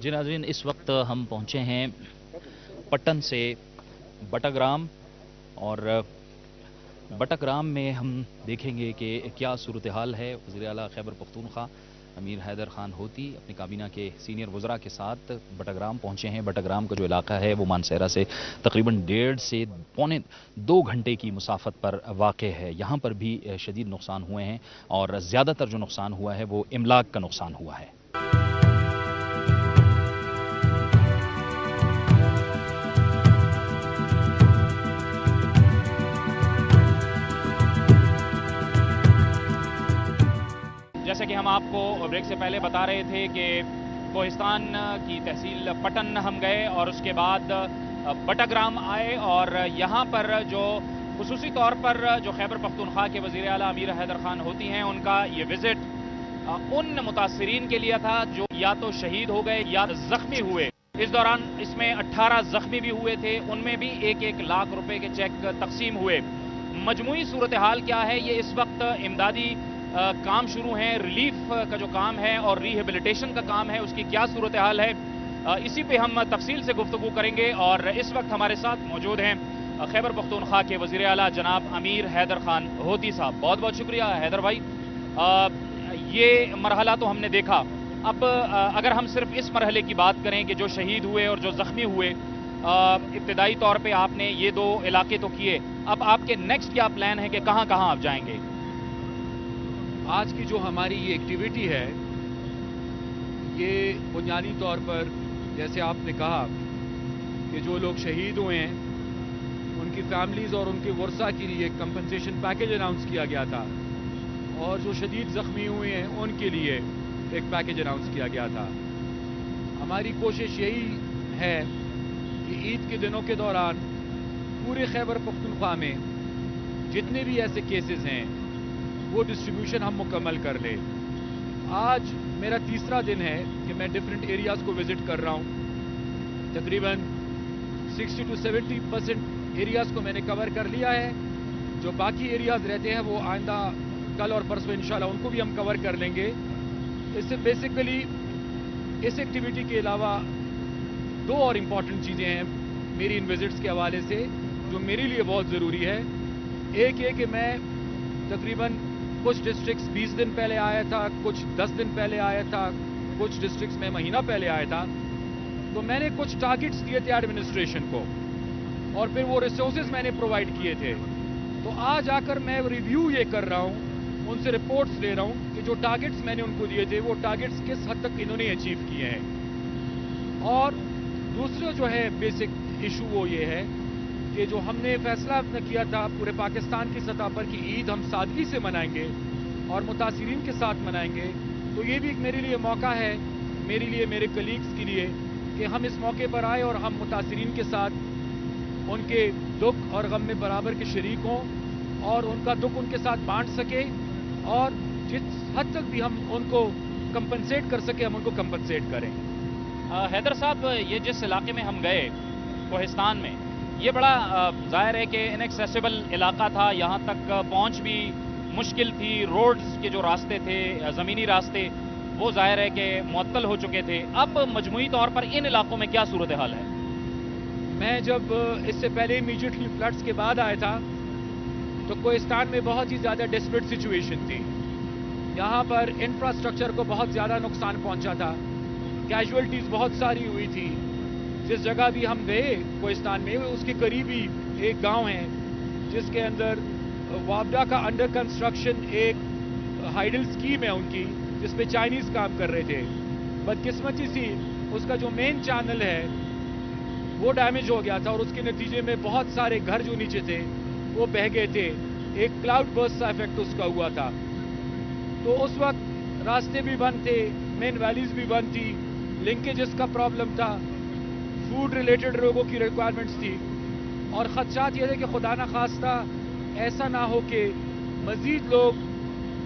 जी नाज़रीन, इस वक्त हम पहुंचे हैं पट्टन से बटाग्राम और बटाग्राम में हम देखेंगे कि क्या सूरत हाल है। वज़ीर आला खैबर पख्तूनख्वा अमीर हैदर खान होती अपनी काबीना के सीनियर वज़रा के साथ बटाग्राम पहुंचे हैं। बटाग्राम का जो इलाका है वो मानसहरा से तकरीबन 1.5 से पौने 2 घंटे की मुसाफत पर वाक़ है। यहाँ पर भी शदीद नुकसान हुए हैं और ज़्यादातर जो नुकसान हुआ है वो इमलाक का नुकसान हुआ है। जैसे कि हम आपको ब्रेक से पहले बता रहे थे कि कोहिस्तान की तहसील पटन हम गए और उसके बाद बटाग्राम आए और यहाँ पर जो खुसूसी तौर पर जो खैबर पख्तूनख्वा के वज़ीर आला अमीर हैदर खान होती हैं, उनका ये विजिट उन मुतासिरीन के लिए था जो या तो शहीद हो गए या जख्मी हुए। इस दौरान इसमें 18 जख्मी भी हुए थे, उनमें भी 1-1 लाख रुपए के चेक तकसीम हुए। मजमूई सूरत हाल क्या है, ये इस वक्त इमदादी काम शुरू हैं, रिलीफ का जो काम है और रिहेबिलिटेशन का काम है उसकी क्या सूरत हाल है, इसी पे हम तफसील से गुफ्तगू करेंगे। और इस वक्त हमारे साथ मौजूद हैं खैबर पख्तूनख्वा के वज़ीर आला जनाब अमीर हैदर खान होती साहब। बहुत बहुत शुक्रिया हैदर भाई। ये मरहला तो हमने देखा, अब अगर हम सिर्फ इस मरहले की बात करें कि जो शहीद हुए और जो जख्मी हुए, इब्तदाई तौर पे आपने ये 2 इलाके तो किए, अब आपके नेक्स्ट क्या प्लान है कि कहाँ कहाँ आप जाएंगे? आज की जो हमारी ये एक्टिविटी है, ये बुनियादी तौर पर जैसे आपने कहा कि जो लोग शहीद हुए हैं उनकी फैमिलीज और उनके वर्सा के लिए एक कंपनसेशन पैकेज अनाउंस किया गया था और जो शदीद ज़ख्मी हुए हैं उनके लिए एक पैकेज अनाउंस किया गया था। हमारी कोशिश यही है कि ईद के दिनों के दौरान पूरे खैबर पख्तूनख्वा में जितने भी ऐसे केसेस हैं वो डिस्ट्रीब्यूशन हम मुकम्मल कर लें। आज मेरा तीसरा दिन है कि मैं डिफरेंट एरियाज़ को विज़िट कर रहा हूँ। तकरीबन 60 to 70% एरियाज़ को मैंने कवर कर लिया है। जो बाकी एरियाज़ रहते हैं वो आइंदा कल और परसों इंशाल्लाह उनको भी हम कवर कर लेंगे। इससे बेसिकली इस एक्टिविटी के अलावा 2 और इम्पॉर्टेंट चीज़ें हैं मेरी इन विज़िट्स के हवाले से जो मेरे लिए बहुत ज़रूरी है। एक ये कि मैं तकरीबन कुछ डिस्ट्रिक्ट्स 20 दिन पहले आया था, कुछ 10 दिन पहले आया था, कुछ डिस्ट्रिक्ट्स में महीना पहले आया था। तो मैंने कुछ टारगेट्स दिए थे एडमिनिस्ट्रेशन को और फिर वो रिसोर्सेज मैंने प्रोवाइड किए थे। तो आज आकर मैं रिव्यू ये कर रहा हूँ, उनसे रिपोर्ट्स ले रहा हूँ कि जो टारगेट्स मैंने उनको दिए थे वो टारगेट्स किस हद तक इन्होंने अचीव किए हैं। और दूसरा जो है बेसिक इशू वो ये है कि जो हमने फैसला अपना किया था पूरे पाकिस्तान की सतह पर कि ईद हम सादगी से मनाएंगे और मुतासिरीन के साथ मनाएंगे, तो ये भी एक मेरे लिए मौका है, मेरे लिए, मेरे कलीग्स के लिए, कि हम इस मौके पर आए और हम मुतासिरीन के साथ उनके दुख और गम में बराबर के शरीक हों और उनका दुख उनके साथ बांट सके और जिस हद तक भी हम उनको कंपनसेट कर सके हम उनको कंपनसेट करें। हैदर साहब, ये जिस इलाके में हम गए कोहिस्तान में, ये बड़ा ज़ाहिर है कि इनएक्सेसिबल इलाका था, यहाँ तक पहुँच भी मुश्किल थी। रोड्स के जो रास्ते थे, ज़मीनी रास्ते, वो ज़ाहिर है कि मुअत्तल हो चुके थे। अब मजमूई तौर पर इन इलाकों में क्या सूरत हाल है? मैं जब इससे पहले इमीडिएटली फ्लड्स के बाद आया था तो कोहिस्तान में बहुत ही ज़्यादा डेस्परेट सिचुएशन थी। यहाँ पर इंफ्रास्ट्रक्चर को बहुत ज़्यादा नुकसान पहुँचा था, कैजुअल्टीज़ बहुत सारी हुई थी। जिस जगह भी हम गए कोहिस्तान में उसके करीब ही एक गांव है जिसके अंदर वापडा का अंडर कंस्ट्रक्शन एक हाइडल स्कीम है उनकी, जिसपे चाइनीज काम कर रहे थे। बदकिस्मती सी उसका जो मेन चैनल है वो डैमेज हो गया था और उसके नतीजे में बहुत सारे घर जो नीचे थे वो बह गए थे। एक क्लाउड बर्स्ट का इफेक्ट उसका हुआ था। तो उस वक्त रास्ते भी बंद थे, मेन वैलीज भी बंद थी, लिंकेजेस का प्रॉब्लम था, फूड रिलेटेड लोगों की रिक्वायरमेंट्स थी और खदशात ये थे कि खुदा ना खास्ता ऐसा ना हो कि मज़ीद लोग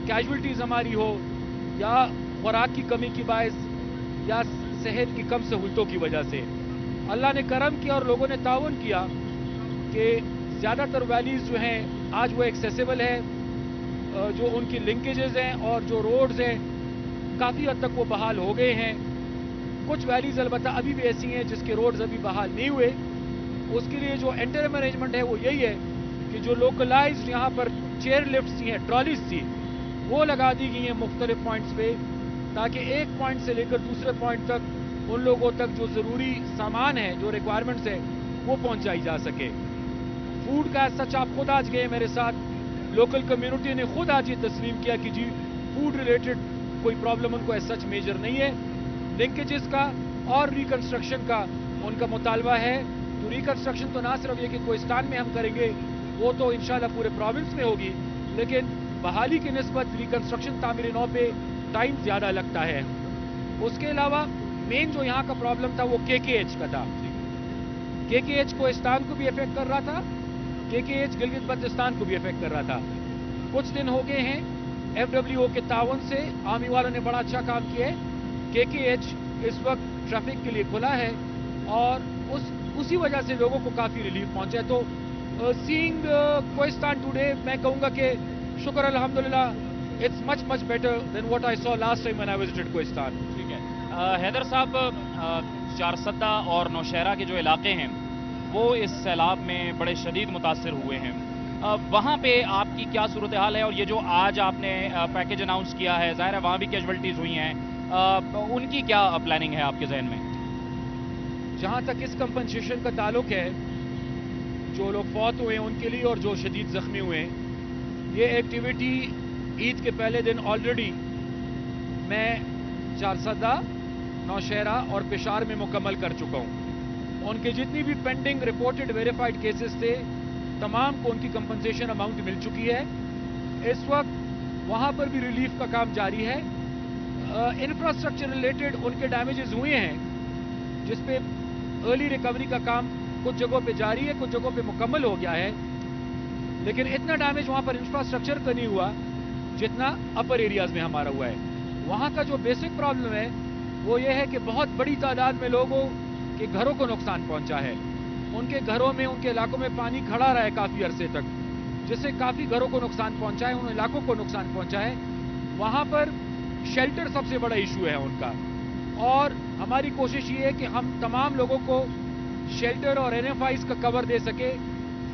कैजुअल्टीज़ हमारी हो या खुराक की कमी की बायस या सेहत की कम सहूलतों की वजह से। अल्लाह ने करम किया और लोगों ने ताउन किया कि ज़्यादातर वैलीज़ जो हैं आज वो एक्सेसिबल है, जो उनकी लिंकेजेस हैं और जो रोड्स हैं काफ़ी हद तक वो बहाल हो गए हैं। کچھ ویلیز البتہ ابھی بھی ایسی ہیں جس کے روڈز ابھی بحال نہیں ہوئے. اس کے لیے جو انٹرم ارینجمنٹ ہے وہ یہی ہے کہ جو لوکلائزڈ یہاں پر چیئر لفٹس تھی ہیں, ٹرالیز تھی, وہ لگا دی گئی ہیں مختلف پوائنٹس پہ, تاکہ ایک پوائنٹ سے لے کر دوسرے پوائنٹ تک ان لوگوں تک جو ضروری سامان ہے, جو ریکوائرمنٹس ہے, وہ پہنچائی جا سکے. فوڈ کا سچ آپ خود آج گئے میرے ساتھ, لوکل کمیونٹی نے خود آج یہ تسلیم کیا کہ جی فوڈ ریلیٹڈ کوئی پرابلم ان کو ایز سچ میجر نہیں ہے. لنکیجز کا اور ریکنسٹرکشن کا ان کا مطالبہ ہے. تو ریکنسٹرکشن تو نہ صرف یہ کہ کوہستان میں ہم کریں گے, وہ تو انشاءاللہ پورے پروونس میں ہوگی, لیکن بحالی کی نسبت ریکنسٹرکشن تعمیر نو پہ ٹائم زیادہ لگتا ہے. اس کے علاوہ مین جو یہاں کا پرابلم تھا وہ KKH کا تھا. KKH کوہستان کو بھی افیکٹ کر رہا تھا, KKH گلگت بلتستان کو بھی افیکٹ کر رہا تھا. کچھ دن ہو گئے ہیں FWO کے تعاون سے آرمی والوں نے بڑا اچھا کام کیا ہے. KKH اس وقت ٹریفک کے لیے کھلا ہے اور اسی وجہ سے لوگوں کو کافی ریلیف پہنچا ہے. تو سینگ کوہستان ٹوڈے میں کہوں گا کہ شکر الحمدللہ it's much better than what I saw last time when I visited Kohistan. ٹھیک ہے. حیدر صاحب, چارسدہ اور نوشہرہ کے جو علاقے ہیں وہ اس سیلاب میں بڑے شدید متاثر ہوئے ہیں. وہاں پہ آپ کی کیا صورتحال ہے, اور یہ جو آج آپ نے پیکیج اناؤنس کیا ہے, ظاہر ہے وہاں بھی کیجولٹیز ہوئی ہیں, ان کی کیا پلاننگ ہے آپ کے ذہن میں؟ جہاں تک اس کمپنسیشن کا تعلق ہے, جو لوگ فوت ہوئے ہیں ان کے لیے اور جو شدید زخمی ہوئے ہیں, یہ ایکٹیویٹی عید کے پہلے دن آلریڈی میں چارسدہ, نوشہرہ اور پشاور میں مکمل کر چکا ہوں. ان کے جتنی بھی پینڈنگ رپورٹڈ ویریفائڈ کیسز تھے تمام کو ان کی کمپنسیشن اماؤنٹ مل چکی ہے. اس وقت وہاں پر بھی ریلیف کا کام جاری ہے. انفراسٹرکچر ریلیٹڈ ان کے ڈیمیجز ہوئے ہیں جس پہ ارلی ریکوری کا کام کچھ جگہوں پہ جاری ہے, کچھ جگہوں پہ مکمل ہو گیا ہے, لیکن اتنا ڈیمیج وہاں پر انفراسٹرکچر کا نہیں ہوا جتنا اپر ایریاز میں ہمارا ہوا ہے. وہاں کا جو بیسک پرابلم ہے وہ یہ ہے کہ بہت بڑی تعداد میں لوگوں کے گھروں کو نقصان پہنچا ہے. ان کے گھروں میں, ان کے علاقوں میں پانی کھڑا رہا ہے کافی عرصے تک, جس سے کافی گھروں کو نقصان پہنچا ہے, ان علاقوں کو نقصان پہنچا ہے. وہاں پر شیلٹر سب سے بڑا ایشو ہے ان کا, اور ہماری کوشش یہ ہے کہ ہم تمام لوگوں کو شیلٹر اور NFIs کا کور دے سکے.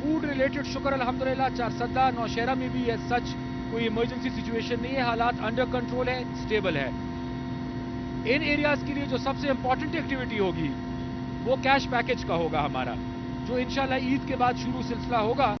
فوڈ ریلیٹڈ شکر الحمدللہ چارسدہ, نوشہرہ میں بھی ہے سچ کوئی ایمرجنسی سچویشن نہیں ہے, حالات انڈر کنٹرول ہے, اسٹیبل ہے. ان ایریاز کے لیے جو سب سے امپورٹنٹ ایکٹیویٹی ہوگی وہ کیش پیکج کا ہوگا ہمارا, جو انشاءاللہ عید کے بعد شروع سلسلہ ہوگا.